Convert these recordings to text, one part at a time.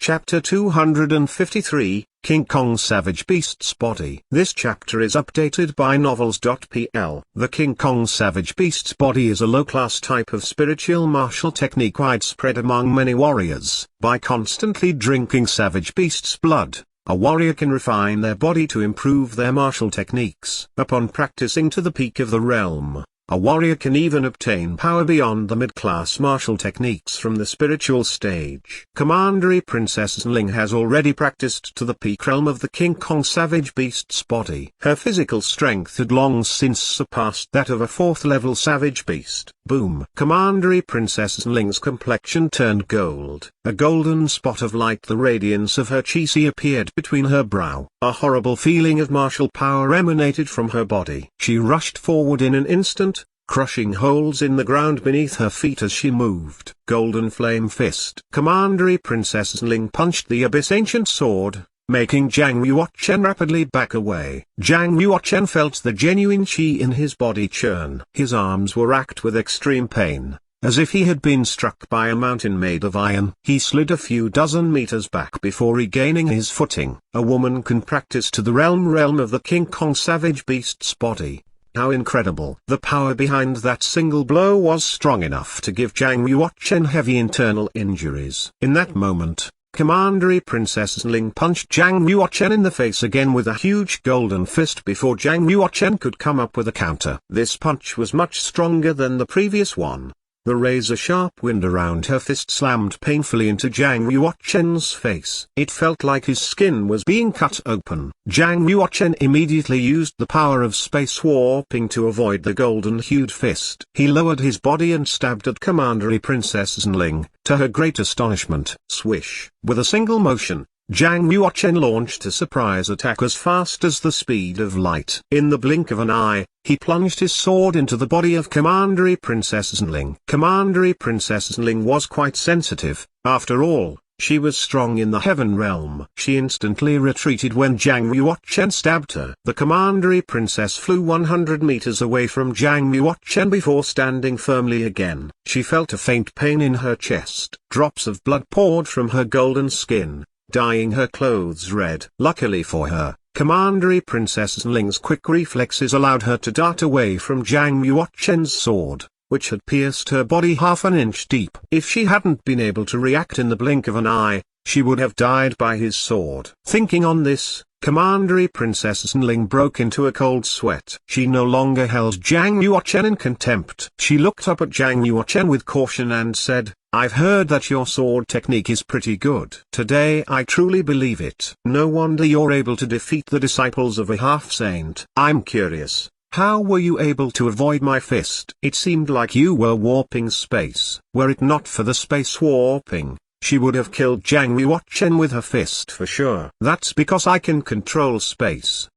Chapter 253, King Kong Savage Beast's Body. This chapter is updated by Novels.pl. The King Kong Savage Beast's Body is a low-class type of spiritual martial technique widespread among many warriors. By constantly drinking Savage Beast's blood, a warrior can refine their body to improve their martial techniques. Upon practicing to the peak of the realm, a warrior can even obtain power beyond the mid-class martial techniques from the spiritual stage. Commandery Princess Ling has already practiced to the peak realm of the King Kong Savage Beast's body. Her physical strength had long since surpassed that of a 4th level Savage Beast. Boom! Commandery Princess Ling's complexion turned gold. A golden spot of light, the radiance of her chi appeared between her brow. A horrible feeling of martial power emanated from her body. She rushed forward in an instant, crushing holes in the ground beneath her feet as she moved. Golden Flame Fist. Commandery Princess Ling punched the Abyss Ancient Sword, making Zhang Yuochen rapidly back away. Zhang Yuochen felt the genuine qi in his body churn. His arms were racked with extreme pain, as if he had been struck by a mountain made of iron. He slid a few dozen meters back before regaining his footing. A woman can practice to the realm of the King Kong Savage Beast's body. How incredible! The power behind that single blow was strong enough to give Zhang Yuochen heavy internal injuries. In that moment, Commandery Princess Ling punched Zhang Yuochen in the face again with a huge golden fist before Zhang Yuochen could come up with a counter. This punch was much stronger than the previous one. The razor-sharp wind around her fist slammed painfully into Zhang Yuochen's face. It felt like his skin was being cut open. Zhang Yuochen immediately used the power of space warping to avoid the golden-hued fist. He lowered his body and stabbed at Commandery Princess Ling. To her great astonishment, swish! With a single motion, Zhang Yuochen launched a surprise attack as fast as the speed of light. In the blink of an eye, he plunged his sword into the body of Commandery Princess Ling. Commandery Princess Ling was quite sensitive. After all, she was strong in the heaven realm. She instantly retreated when Zhang Yuochen stabbed her. The Commandery Princess flew 100 meters away from Zhang Yuochen before standing firmly again. She felt a faint pain in her chest. Drops of blood poured from her golden skin, dyeing her clothes red. Luckily for her, Commandery Princess Ling's quick reflexes allowed her to dart away from Zhang Yuochen's sword, which had pierced her body half an inch deep. If she hadn't been able to react in the blink of an eye, she would have died by his sword. Thinking on this, Commandery Princess Ling broke into a cold sweat. She no longer held Zhang Yuochen in contempt. She looked up at Zhang Yuochen with caution and said, "I've heard that your sword technique is pretty good. Today I truly believe it. No wonder you're able to defeat the disciples of a half-saint. I'm curious, how were you able to avoid my fist? It seemed like you were warping space. Were it not for the space warping, she would have killed Zhang Yuochen with her fist for sure." "That's because I can control space,"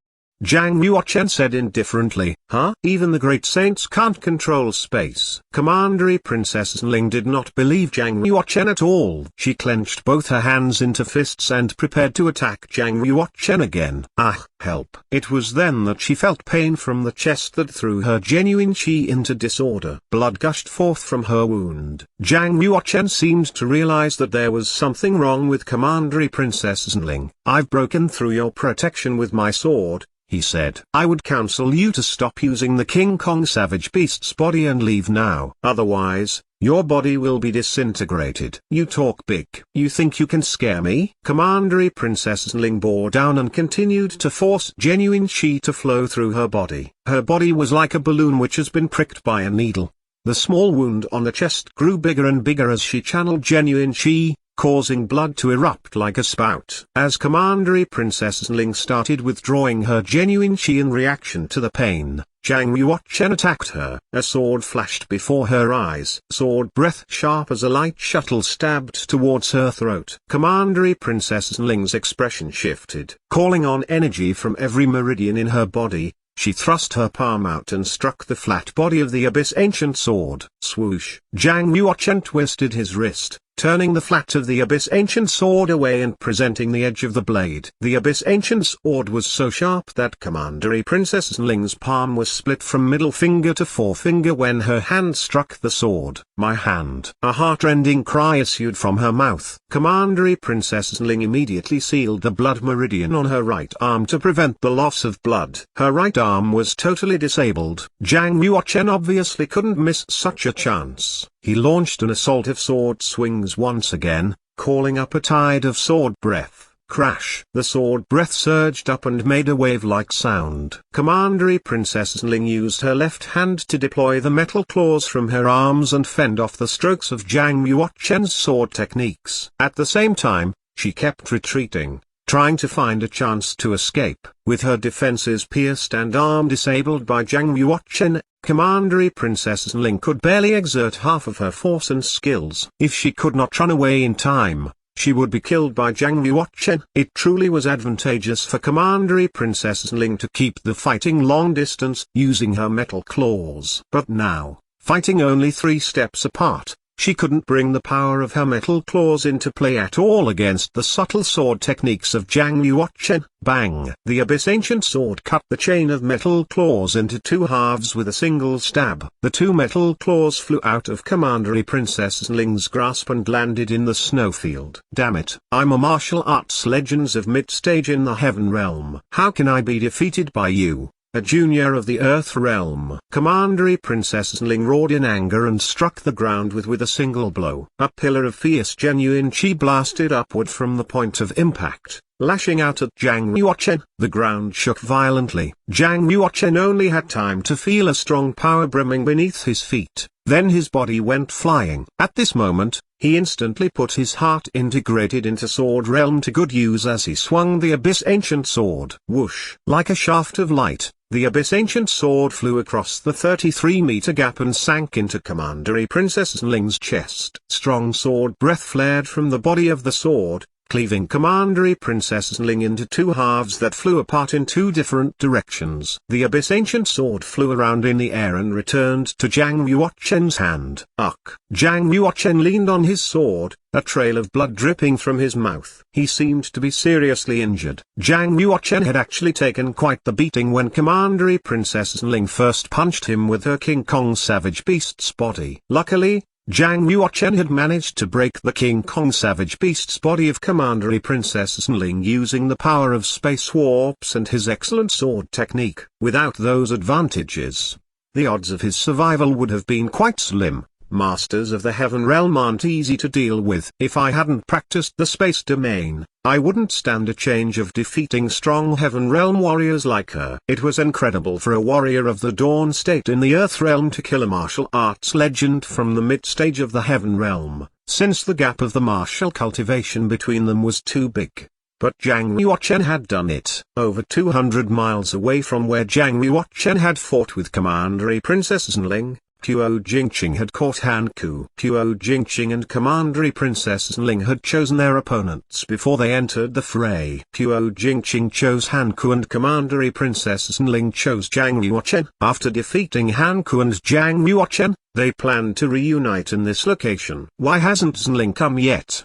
Zhang Yuochen said indifferently. "Huh? Even the great saints can't control space." Commandery Princess Ling did not believe Zhang Yuochen at all. She clenched both her hands into fists and prepared to attack Zhang Yuochen again. Ah, help! It was then that she felt pain from the chest that threw her genuine qi into disorder. Blood gushed forth from her wound. Zhang Yuochen seemed to realize that there was something wrong with Commandery Princess Ling. "I've broken through your protection with my sword," he said. "I would counsel you to stop using the King Kong Savage Beast's body and leave now. Otherwise, your body will be disintegrated." "You talk big. You think you can scare me?" Commandery Princess Ling bore down and continued to force genuine qi to flow through her body. Her body was like a balloon which has been pricked by a needle. The small wound on the chest grew bigger and bigger as she channeled genuine qi, causing blood to erupt like a spout. As Commandery Princess Ling started withdrawing her genuine qi in reaction to the pain, Zhang Yuochen attacked her. A sword flashed before her eyes. Sword breath sharp as a light shuttle stabbed towards her throat. Commandery Princess Ling's expression shifted. Calling on energy from every meridian in her body, she thrust her palm out and struck the flat body of the Abyss Ancient Sword. Swoosh! Zhang Yuochen twisted his wrist, turning the flat of the Abyss Ancient Sword away and presenting the edge of the blade. The Abyss Ancient Sword was so sharp that Commandery Princess Nling's palm was split from middle finger to forefinger when her hand struck the sword. "My hand!" A heart-rending cry issued from her mouth. Commandery Princess Nling immediately sealed the blood meridian on her right arm to prevent the loss of blood. Her right arm was totally disabled. Zhang Yuochen obviously couldn't miss such a chance. He launched an assault of sword swings once again, calling up a tide of sword breath. Crash! The sword breath surged up and made a wave-like sound. Commandery Princess Nling used her left hand to deploy the metal claws from her arms and fend off the strokes of Zhang Yuochen's sword techniques. At the same time, she kept retreating, trying to find a chance to escape. With her defenses pierced and arm disabled by Zhang Yuochen, Commandery Princess Nling could barely exert half of her force and skills. If she could not run away in time, she would be killed by Zhang Yuochen. It truly was advantageous for Commandery Princess Nling to keep the fighting long distance using her metal claws. But now, fighting only 3 steps apart, she couldn't bring the power of her metal claws into play at all against the subtle sword techniques of Zhang Yuochen. Bang! The Abyss Ancient Sword cut the chain of metal claws into 2 halves with a single stab. The 2 metal claws flew out of Commandery Princess Nling's grasp and landed in the snowfield. Damn it, I'm a martial arts legends of mid-stage in the Heaven Realm. How can I be defeated by you, a junior of the Earth Realm? Commandery Princess Nling roared in anger and struck the ground with a single blow. A pillar of fierce genuine chi blasted upward from the point of impact, lashing out at Zhang Yuochen. The ground shook violently. Zhang Yuochen only had time to feel a strong power brimming beneath his feet, then his body went flying. At this moment, he instantly put his heart integrated into Sword Realm to good use as he swung the Abyss Ancient Sword. Whoosh! Like a shaft of light, the Abyss Ancient Sword flew across the 33-meter gap and sank into Commandery Princess Nling's chest. Strong sword breath flared from the body of the sword, cleaving Commandery Princess Nling into 2 halves that flew apart in 2 different directions. The Abyss Ancient Sword flew around in the air and returned to Zhang Yuochen's hand. Ugh! Zhang Yuochen leaned on his sword, a trail of blood dripping from his mouth. He seemed to be seriously injured. Zhang Yuochen had actually taken quite the beating when Commandery Princess Nling first punched him with her King Kong Savage Beast's body. Luckily, Zhang Yuochen had managed to break the King Kong Savage Beast's body of Commandery Princess Nling using the power of space warps and his excellent sword technique. Without those advantages, the odds of his survival would have been quite slim. Masters of the Heaven Realm aren't easy to deal with. If I hadn't practiced the space domain, I wouldn't stand a chance of defeating strong Heaven Realm warriors like her. It was incredible for a warrior of the Dawn State in the Earth Realm to kill a martial arts legend from the mid-stage of the Heaven Realm, since the gap of the martial cultivation between them was too big. But Zhang Yuochen had done it. Over 200 miles away from where Zhang Yuochen had fought with Commandery Princess Nling, Tuo Jingqing had caught Han Ku. Tuo Jingqing and Commandery Princess Nling had chosen their opponents before they entered the fray. Tuo Jingqing chose Han Ku and Commandery Princess Nling chose Zhang Yuochen. After defeating Han Ku and Zhang Yuochen, they planned to reunite in this location. Why hasn't Nling come yet?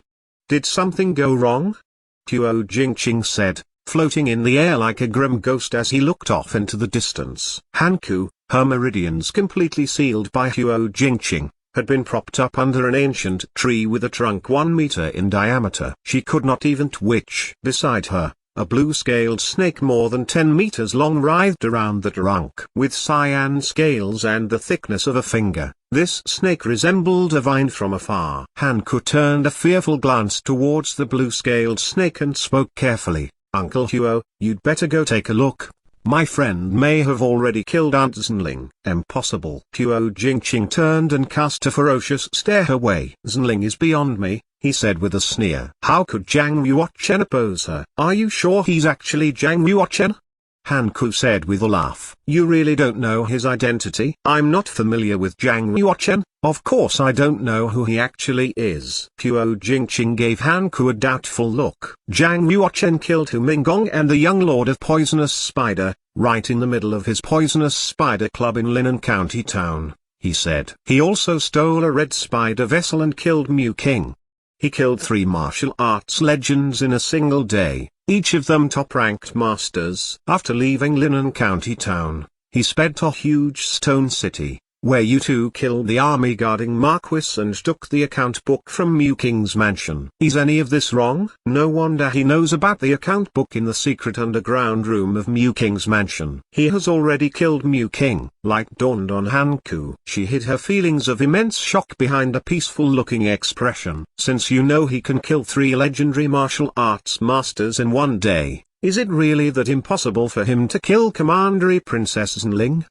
Did something go wrong? Tuo Jingqing said, floating in the air like a grim ghost as he looked off into the distance. Han Ku, her meridians completely sealed by Tuo Jingqing, had been propped up under an ancient tree with a trunk 1 meter in diameter. She could not even twitch. Beside her, a blue-scaled snake more than 10 meters long writhed around the trunk. With cyan scales and the thickness of a finger, this snake resembled a vine from afar. Han Ku turned a fearful glance towards the blue-scaled snake and spoke carefully. Uncle Tuo, you'd better go take a look. My friend may have already killed Aunt Nling. Impossible. Tuo Jingqing turned and cast a ferocious stare her way. Nling is beyond me, he said with a sneer. How could Zhang Yuochen oppose her? Are you sure he's actually Zhang Yuochen? Han Ku said with a laugh. You really don't know his identity? I'm not familiar with Zhang Yuochen. Of course I don't know who he actually is. Tuo Jingqing gave Han Ku a doubtful look. Zhang Yuochen killed Hu Minggong and the young lord of Poisonous Spider, right in the middle of his Poisonous Spider Club in Linen County Town, he said. He also stole a red spider vessel and killed Mew King. He killed 3 martial arts legends in a single day, each of them top-ranked masters. After leaving Linen County Town, he sped to huge Stone City, where U2 killed the army guarding Marquis and took the account book from Mew King's mansion. Is any of this wrong? No wonder he knows about the account book in the secret underground room of Mew King's mansion. He has already killed Mew King. Light dawned on Hanku. She hid her feelings of immense shock behind a peaceful-looking expression. Since you know he can kill 3 legendary martial arts masters in one day, is it really that impossible for him to kill Commandery Princess Znling?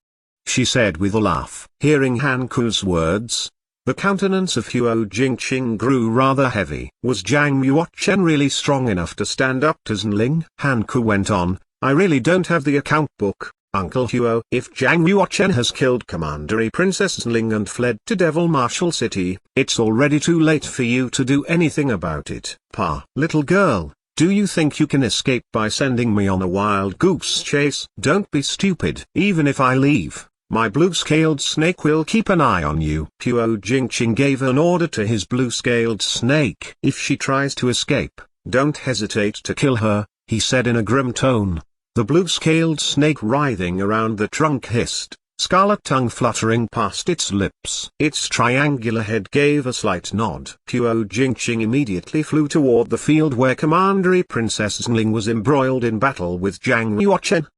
She said with a laugh. Hearing Hanku's words, the countenance of Huo Jingqing grew rather heavy. Was Zhang Yuochen really strong enough to stand up to Znling? Hanku went on, I really don't have the account book, Uncle Huo. If Zhang Yuochen has killed Commandery Princess Znling and fled to Devil Marshal City, it's already too late for you to do anything about it. Pa. Little girl, do you think you can escape by sending me on a wild goose chase? Don't be stupid. Even if I leave, my blue-scaled snake will keep an eye on you. Huo Jingqing gave an order to his blue-scaled snake. If she tries to escape, don't hesitate to kill her, he said in a grim tone. The blue-scaled snake writhing around the trunk hissed, scarlet tongue fluttering past its lips. Its triangular head gave a slight nod. Huo Jingqing immediately flew toward the field where Commandery Princess Znling was embroiled in battle with Zhang Yuochen.